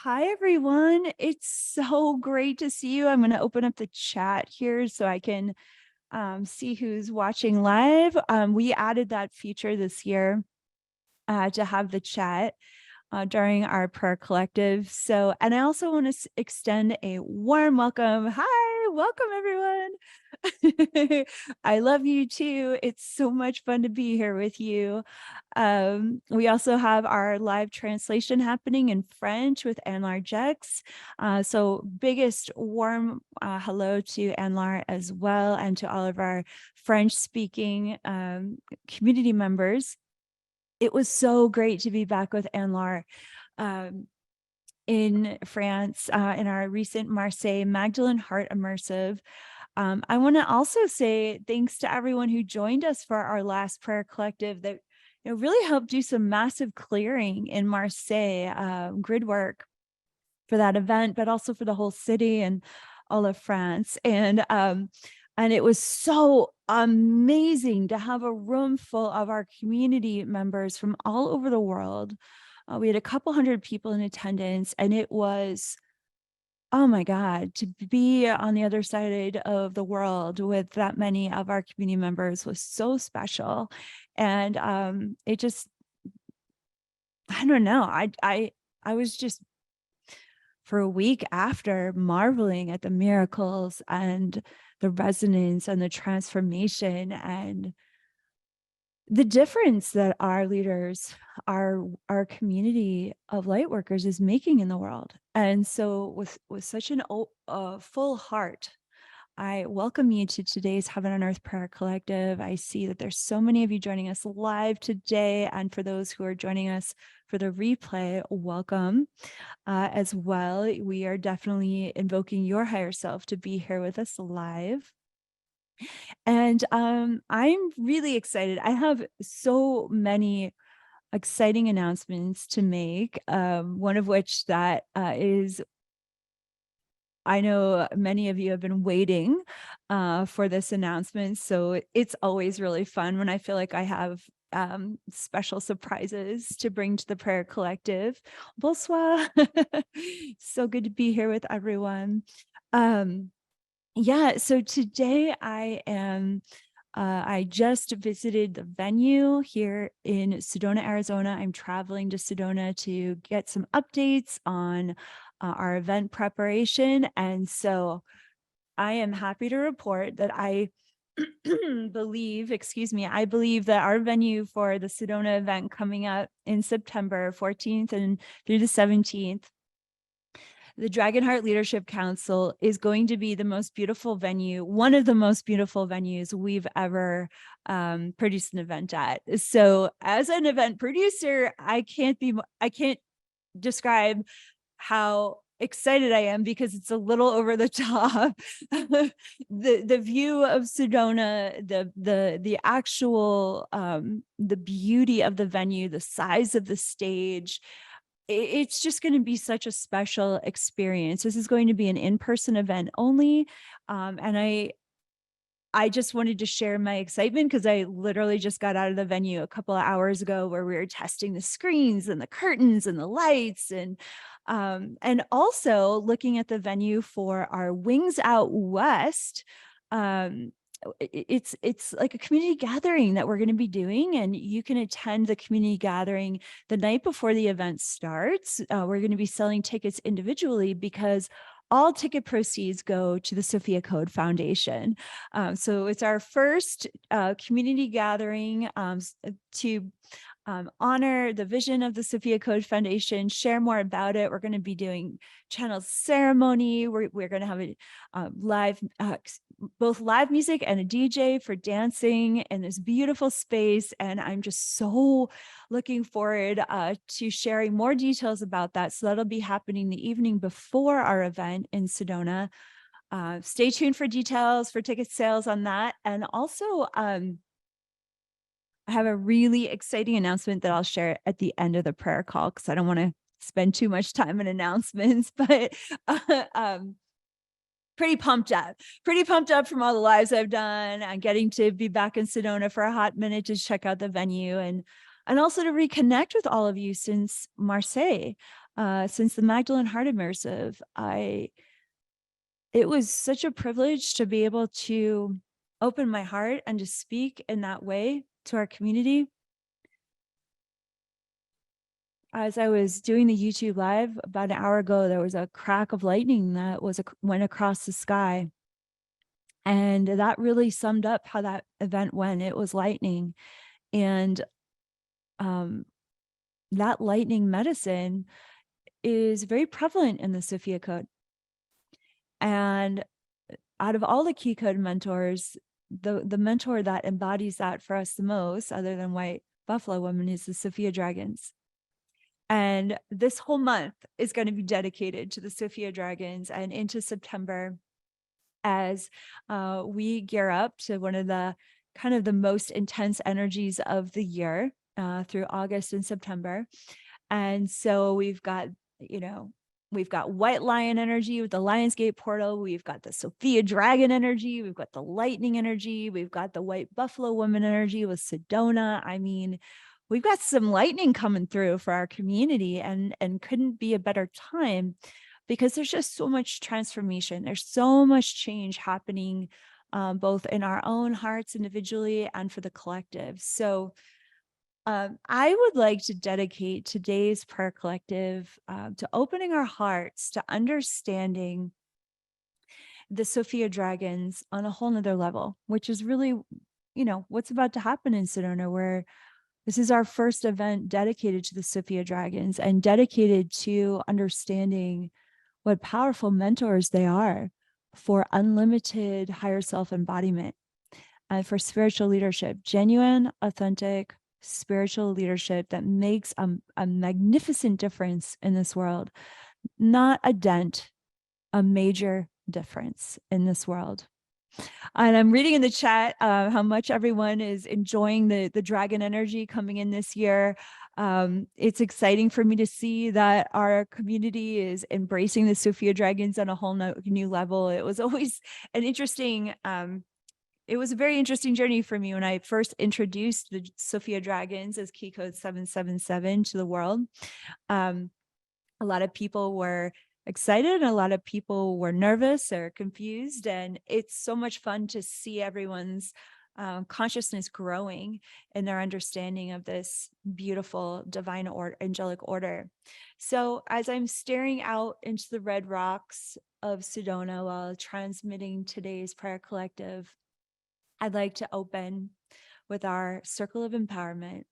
Hi, everyone. It's so great to see you. I'm going to open up the chat here so I can see who's watching live. We added that feature this year to have the chat during our prayer collective. So, and I also want to extend a warm welcome. Hi, welcome everyone. I love you too. It's so much fun to be here with you. We also have our live translation happening in French with Anlar Jex. So biggest warm hello to Anlar as well, and to all of our French speaking community members. It was so great to be back with Anlar in France in our recent Marseille Magdalene Heart Immersive. I want to also say thanks to everyone who joined us for our last prayer collective that really helped do some massive clearing in Marseille, grid work for that event, but also for the whole city and all of France. And it was so amazing to have a room full of our community members from all over the world. We had a couple hundred people in attendance, and it was, oh my God, to be on the other side of the world with that many of our community members was so special. And it just, I don't know, I was just for a week after marveling at the miracles and the resonance and the transformation and the difference that our leaders, our community of light workers is making in the world. And so with such an full heart, I welcome you to today's Heaven on Earth Prayer Collective. I see that there's so many of you joining us live today. And for those who are joining us for the replay, welcome as well. We are definitely invoking your higher self to be here with us live. And I'm really excited. I have so many exciting announcements to make, one of which that is, I know many of you have been waiting for this announcement, so it's always really fun when I feel like I have special surprises to bring to the prayer collective. Bonsoir. So good to be here with everyone. Yeah, so today I just visited the venue here in Sedona, Arizona. I'm traveling to Sedona to get some updates on our event preparation. And so I am happy to report that I believe that our venue for the Sedona event coming up in September 14th and through the 17th, the Dragonheart Leadership Council is going to be the most beautiful venue, one of the most beautiful venues we've ever produced an event at. So as an event producer, I can't describe how excited I am because it's a little over the top. The view of Sedona, the actual the beauty of the venue, the size of the stage, it's just going to be such a special experience. This is going to be an in-person event only. And I just wanted to share my excitement because I literally just got out of the venue a couple of hours ago where we were testing the screens and the curtains and the lights and also looking at the venue for our Wings Out West. It's like a community gathering that we're going to be doing, and you can attend the community gathering the night before the event starts. We're going to be selling tickets individually because all ticket proceeds go to the Sophia Code Foundation. So it's our first community gathering to honor the vision of the Sophia Code Foundation, share more about it. We're going to be doing channel ceremony. We're going to have a live, both live music and a DJ for dancing in this beautiful space. And I'm just so looking forward to sharing more details about that. So that'll be happening the evening before our event in Sedona. Stay tuned for details for ticket sales on that. And also, I have a really exciting announcement that I'll share at the end of the prayer call because I don't want to spend too much time in announcements, but pretty pumped up from all the lives I've done and getting to be back in Sedona for a hot minute to check out the venue and also to reconnect with all of you since Marseille. Since the Magdalene Heart Immersive, it was such a privilege to be able to open my heart and to speak in that way to our community. As I was doing the YouTube live about an hour ago, there was a crack of lightning that went across the sky. And that really summed up how that event went. It was lightning. And that lightning medicine is very prevalent in the Sophia Code. And out of all the key code mentors, the mentor that embodies that for us the most, other than White Buffalo Woman, is the Sophia Dragons. And this whole month is going to be dedicated to the Sophia Dragons and into September as we gear up to one of the kind of the most intense energies of the year through August and September. And so we've got White Lion energy with the Lionsgate portal. We've got the Sophia Dragon energy. We've got the lightning energy. We've got the White Buffalo Woman energy with Sedona. I mean, we've got some lightning coming through for our community, and couldn't be a better time because there's just so much transformation. There's so much change happening both in our own hearts individually and for the collective. So I would like to dedicate today's prayer collective to opening our hearts to understanding the Sophia Dragons on a whole nother level, which is really, what's about to happen in Sedona, where this is our first event dedicated to the Sophia Dragons and dedicated to understanding what powerful mentors they are for unlimited higher self embodiment and for spiritual leadership, genuine, authentic, spiritual leadership that makes a magnificent difference in this world, not a dent, a major difference in this world. And I'm reading in the chat how much everyone is enjoying the dragon energy coming in this year. It's exciting for me to see that our community is embracing the Sophia Dragons on a whole new level. It was always an interesting it was a very interesting journey for me when I first introduced the Sophia Dragons as key code 777 to the world. A lot of people were excited and a lot of people were nervous or confused. And it's so much fun to see everyone's consciousness growing in their understanding of this beautiful divine or angelic order. So as I'm staring out into the red rocks of Sedona while transmitting today's prayer collective, I'd like to open with our circle of empowerment.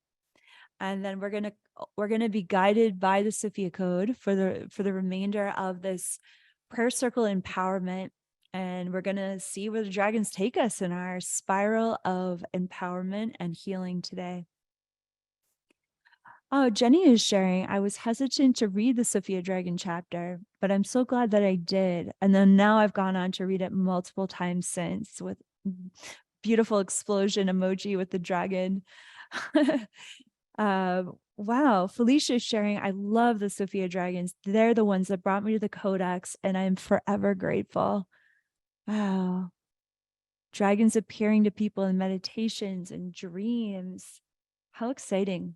And then we're going to be guided by the Sophia Code for the remainder of this prayer circle empowerment. And we're going to see where the dragons take us in our spiral of empowerment and healing today. Oh, Jenny is sharing, I was hesitant to read the Sophia Dragon chapter, but I'm so glad that I did. And then now I've gone on to read it multiple times since, with beautiful explosion emoji with the dragon. Wow, Felicia is sharing, I love the Sophia Dragons. They're the ones that brought me to the Codex, and I'm forever grateful. Wow. Dragons appearing to people in meditations and dreams. How exciting.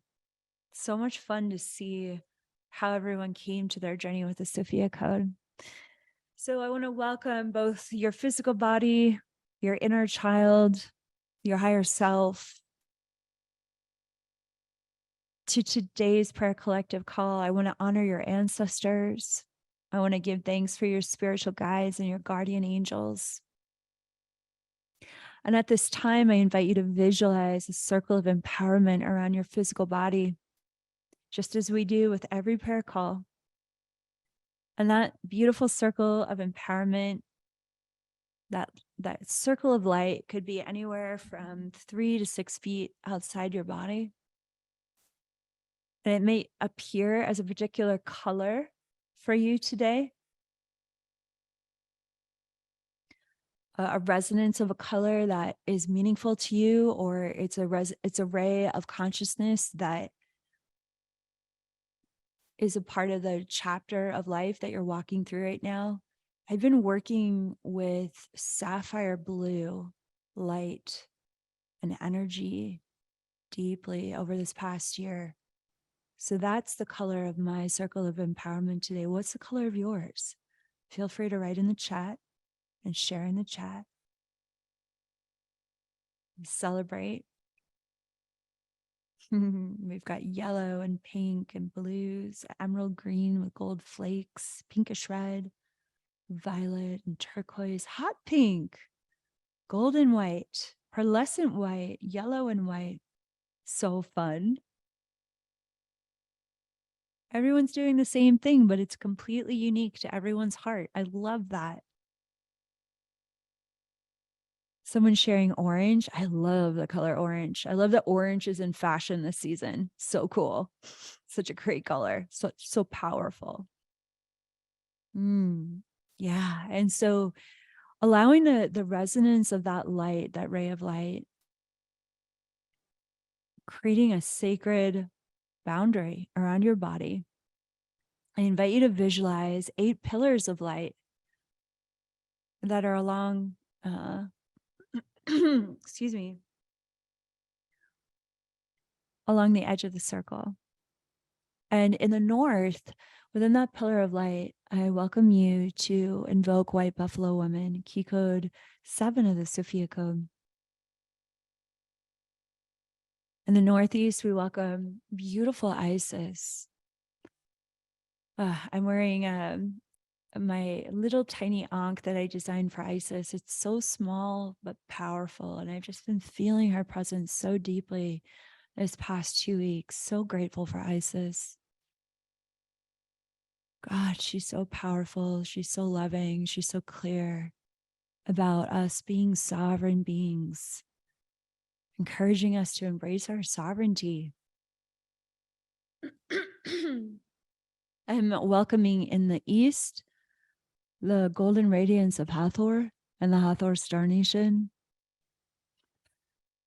So much fun to see how everyone came to their journey with the Sophia Code. So I want to welcome both your physical body, your inner child, your higher self, to today's prayer collective call. I want to honor your ancestors. I want to give thanks for your spiritual guides and your guardian angels. And at this time, I invite you to visualize a circle of empowerment around your physical body, just as we do with every prayer call. And that beautiful circle of empowerment, that circle of light, could be anywhere from 3 to 6 feet outside your body. And it may appear as a particular color for you today. A resonance of a color that is meaningful to you, or it's a ray of consciousness that is a part of the chapter of life that you're walking through right now. I've been working with sapphire blue light and energy deeply over this past year. So that's the color of my circle of empowerment today. What's the color of yours? Feel free to write in the chat and share in the chat. Celebrate. We've got yellow and pink and blues, emerald green with gold flakes, pinkish red, violet and turquoise, hot pink, golden white, pearlescent white, yellow and white. So fun. Everyone's doing the same thing, but it's completely unique to everyone's heart. I love that. Someone sharing orange. I love the color orange. I love that orange is in fashion this season. So cool. Such a great color. So powerful. Yeah. And so allowing the resonance of that light, that ray of light, creating a sacred boundary around your body. I invite you to visualize 8 pillars of light that are along, excuse me, along the edge of the circle. And in the north, within that pillar of light, I welcome you to invoke White Buffalo Woman, key code 7 of the Sophia Code. In the northeast, we welcome beautiful Isis. I'm wearing my little tiny ankh that I designed for Isis. It's so small but powerful, and I've just been feeling her presence so deeply this past 2 weeks. So grateful for Isis. God, she's so powerful. She's so loving. She's so clear about us being sovereign beings, encouraging us to embrace our sovereignty. I'm welcoming in the east the golden radiance of Hathor and the Hathor Star Nation.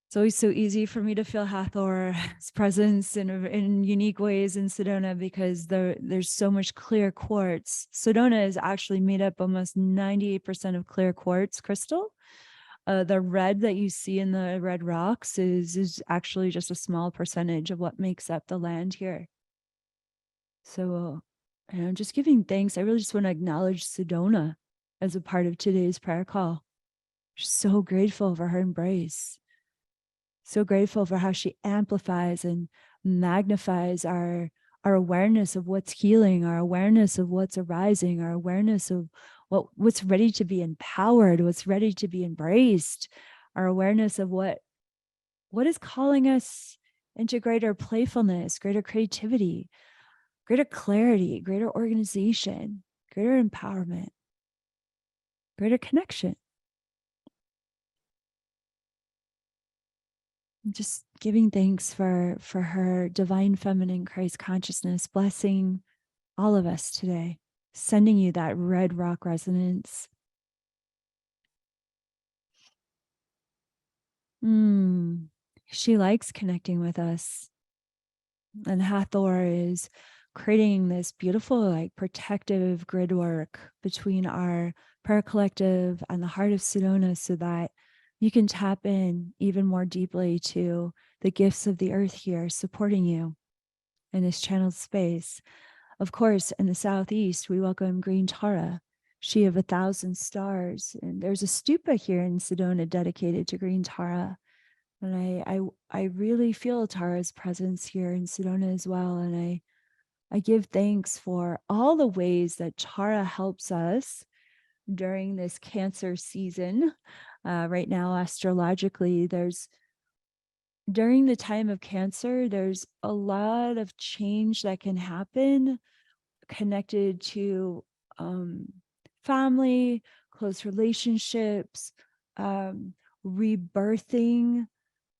It's always so easy for me to feel Hathor's presence in unique ways in Sedona because there's so much clear quartz. Sedona is actually made up almost 98% of clear quartz crystal. The red that you see in the red rocks is actually just a small percentage of what makes up the land here. So I'm just giving thanks. I really just want to acknowledge Sedona as a part of today's prayer call. So grateful for her embrace. So grateful for how she amplifies and magnifies our awareness of what's healing, our awareness of what's arising, our awareness of what's ready to be empowered, what's ready to be embraced, our awareness of what is calling us into greater playfulness, greater creativity, greater clarity, greater organization, greater empowerment, greater connection. Just giving thanks for her divine feminine Christ consciousness, blessing all of us today, sending you that red rock resonance. She likes connecting with us. And Hathor is creating this beautiful, like protective grid work between our prayer collective and the heart of Sedona so that you can tap in even more deeply to the gifts of the earth here supporting you in this channeled space. Of course, in the southeast, we welcome Green Tara, she of 1,000 stars. And there's a stupa here in Sedona dedicated to Green Tara. And I really feel Tara's presence here in Sedona as well. And I give thanks for all the ways that Tara helps us during this Cancer season. Right now, astrologically, during the time of Cancer, there's a lot of change that can happen connected to family, close relationships, rebirthing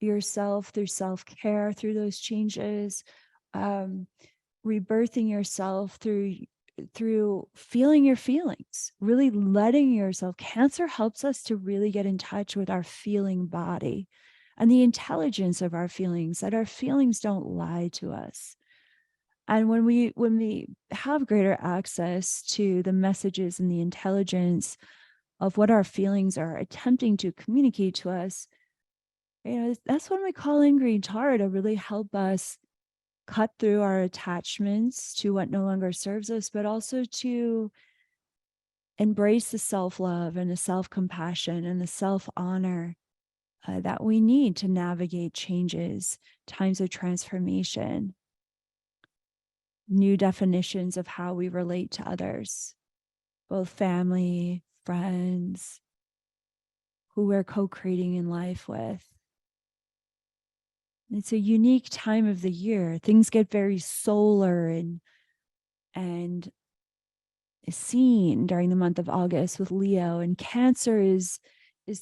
yourself through self-care through those changes, rebirthing yourself through feeling your feelings, really letting yourself. Cancer helps us to really get in touch with our feeling body and the intelligence of our feelings, that our feelings don't lie to us. And when we have greater access to the messages and the intelligence of what our feelings are attempting to communicate to us, that's when we call in Green Tara to really help us cut through our attachments to what no longer serves us, but also to embrace the self-love and the self-compassion and the self-honor that we need to navigate changes, times of transformation, new definitions of how we relate to others, both family, friends, who we're co-creating in life with. It's a unique time of the year. Things get very solar and seen during the month of August with Leo, and Cancer is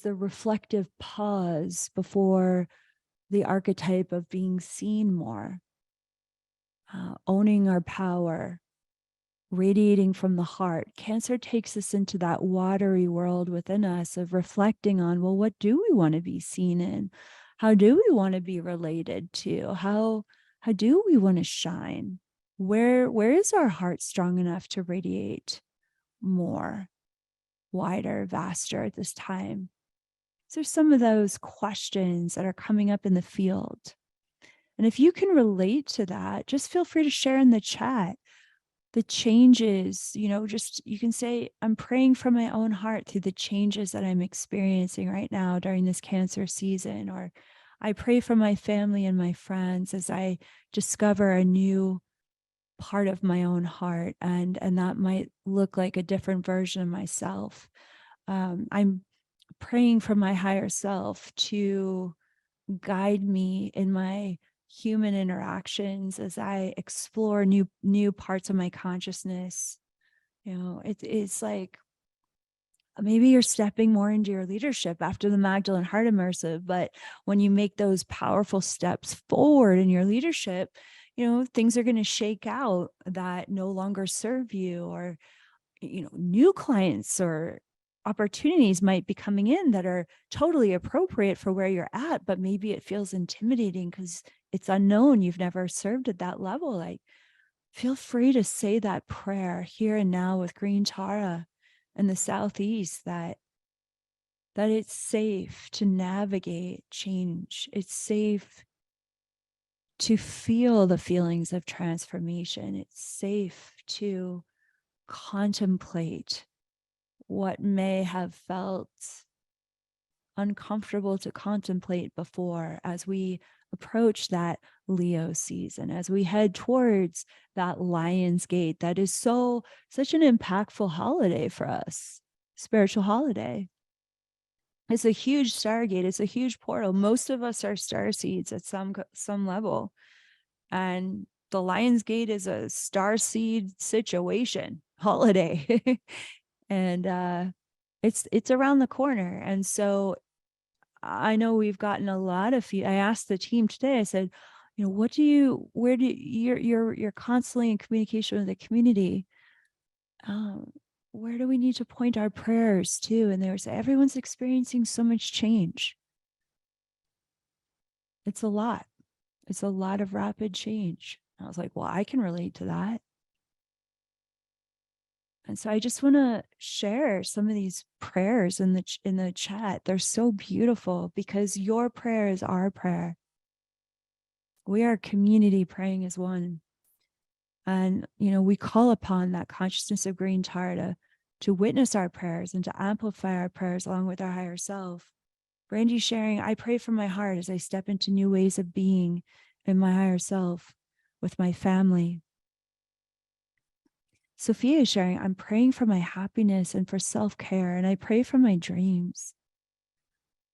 the reflective pause before the archetype of being seen more, owning our power, radiating from the heart. Cancer takes us into that watery world within us of reflecting on, well, what do we want to be seen in? How do we want to be related to? How do we want to shine? Where is our heart strong enough to radiate more, wider, vaster at this time? So some of those questions that are coming up in the field. And if you can relate to that, just feel free to share in the chat the changes, just you can say, I'm praying from my own heart through the changes that I'm experiencing right now during this Cancer season, or I pray for my family and my friends as I discover a new part of my own heart, and that might look like a different version of myself. I'm praying for my higher self to guide me in my human interactions as I explore new parts of my consciousness. It's like maybe you're stepping more into your leadership after the Magdalene Heart Immersive, but when you make those powerful steps forward in your leadership, things are going to shake out that no longer serve you, or new clients or opportunities might be coming in that are totally appropriate for where you're at, but maybe it feels intimidating because it's unknown. You've never served at that level. Like, feel free to say that prayer here and now with Green Tara in the Southeast, that it's safe to navigate change. It's safe to feel the feelings of transformation. It's safe to contemplate what may have felt uncomfortable to contemplate before, as we approach that Leo season, as we head towards that Lion's Gate that is such an impactful holiday for us, spiritual holiday. It's a huge stargate. It's a huge portal. Most of us are star seeds at some level, and the Lion's Gate is a star seed situation holiday. And it's around the corner. And so I know we've gotten a lot of I asked the team today, I said, you're constantly in communication with the community. Where do we need to point our prayers to? And they were saying, everyone's experiencing so much change. It's a lot. It's a lot of rapid change. I was like, well, I can relate to that. And so I just want to share some of these prayers in the chat. They're so beautiful because your prayer is our prayer. We are a community praying as one. And, we call upon that consciousness of Green Tara to witness our prayers and to amplify our prayers along with our higher self. Brandy's sharing, I pray from my heart as I step into new ways of being in my higher self with my family. Sophia is sharing, I'm praying for my happiness and for self-care, and I pray for my dreams.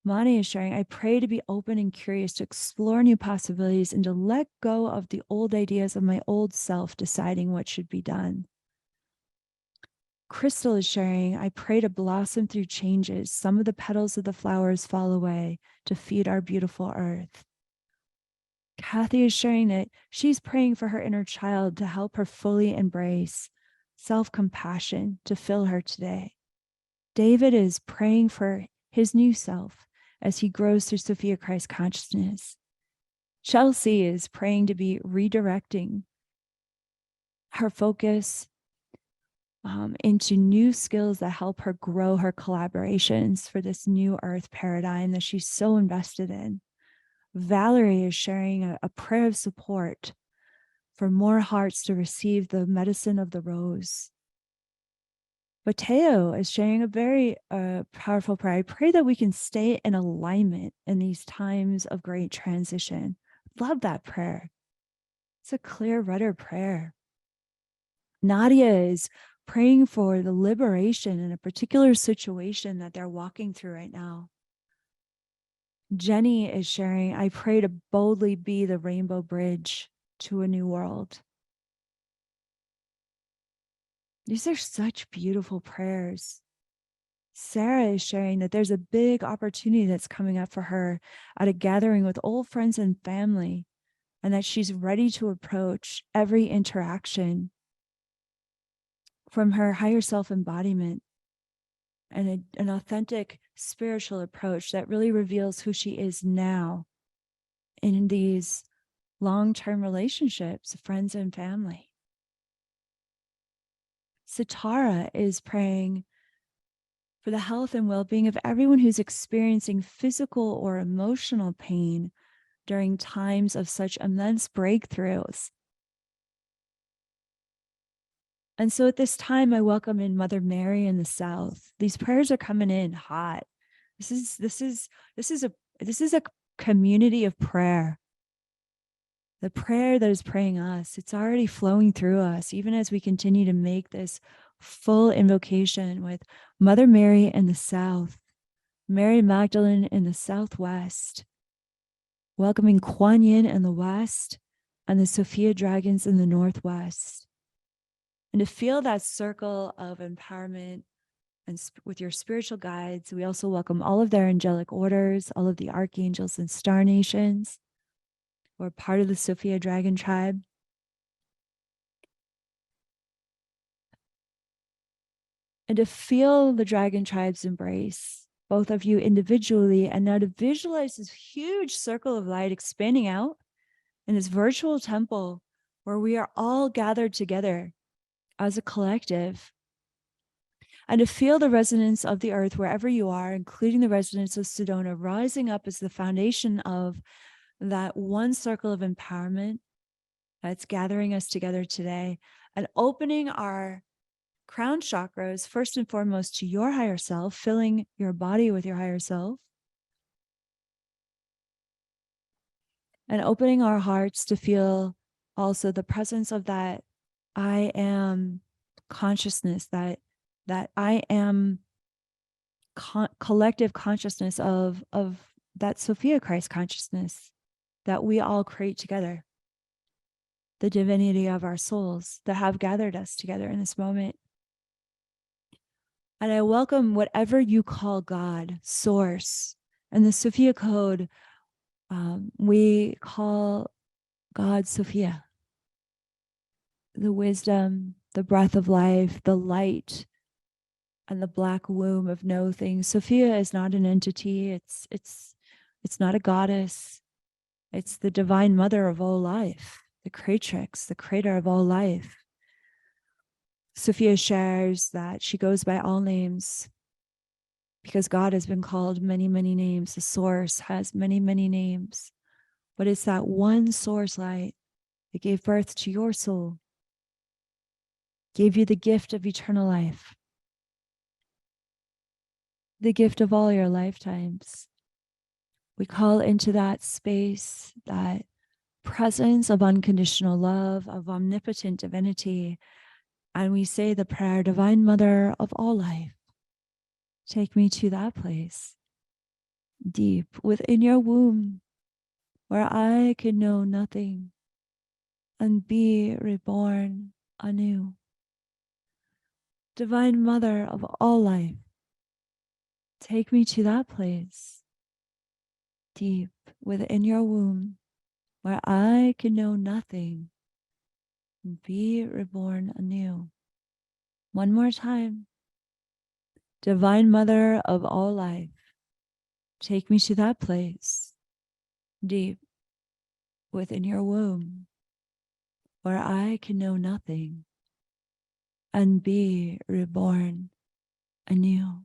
Mani is sharing, I pray to be open and curious, to explore new possibilities and to let go of the old ideas of my old self deciding what should be done. Crystal is sharing, I pray to blossom through changes. Some of the petals of the flowers fall away to feed our beautiful earth. Kathy is sharing that she's praying for her inner child to help her fully embrace self-compassion to fill her today. David is praying for his new self as he grows through Sophia Christ consciousness. Chelsea is praying to be redirecting her focus into new skills that help her grow her collaborations for this new earth paradigm that she's so invested in. Valerie is sharing a prayer of support for more hearts to receive the medicine of the rose. But Teo is sharing a very powerful prayer. I pray that we can stay in alignment in these times of great transition. Love that prayer. It's a clear rudder prayer. Nadia is praying for the liberation in a particular situation that they're walking through right now. Jenny is sharing, I pray to boldly be the rainbow bridge to a new world. These are such beautiful prayers. Sarah is sharing that there's a big opportunity that's coming up for her at a gathering with old friends and family, and that she's ready to approach every interaction from her higher self embodiment and an authentic spiritual approach that really reveals who she is now in these long-term relationships, friends and family. Sitara is praying for the health and well-being of everyone who's experiencing physical or emotional pain during times of such immense breakthroughs. And so at this time, I welcome in Mother Mary in the South. These prayers are coming in hot. This is a community of prayer. The prayer that is praying us, it's already flowing through us, even as we continue to make this full invocation with Mother Mary in the South, Mary Magdalene in the Southwest, welcoming Kuan Yin in the West, and the Sophia Dragons in the Northwest. And to feel that circle of empowerment and with your spiritual guides, we also welcome all of their angelic orders, all of the archangels and star nations, who are part of the Sophia Dragon tribe. And to feel the dragon tribe's embrace, both of you individually, and now to visualize this huge circle of light expanding out in this virtual temple where we are all gathered together as a collective, and to feel the resonance of the earth wherever you are, including the resonance of Sedona, rising up as the foundation of that one circle of empowerment that's gathering us together today, and opening our crown chakras, first and foremost, to your higher self, filling your body with your higher self, and opening our hearts to feel also the presence of that I am consciousness, that I am collective consciousness of that Sophia Christ consciousness that we all create together, the divinity of our souls that have gathered us together in this moment. And I welcome whatever you call God, source. And the Sophia Code, we call God Sophia, the wisdom, the breath of life, the light, and the black womb of no things. Sophia is not an entity. It's not a goddess. It's the divine mother of all life, the creatrix, the creator of all life. Sophia shares that she goes by all names because God has been called many, many names. The source has many, many names, but it's that one source light that gave birth to your soul, gave you the gift of eternal life, the gift of all your lifetimes. We call into that space, that presence of unconditional love, of omnipotent divinity, and we say the prayer, Divine Mother of all life, take me to that place, deep within your womb, where I can know nothing and be reborn anew. Divine Mother of all life, take me to that place, deep within your womb, where I can know nothing and be reborn anew. One more time. Divine Mother of all life, take me to that place, deep within your womb, where I can know nothing and be reborn anew.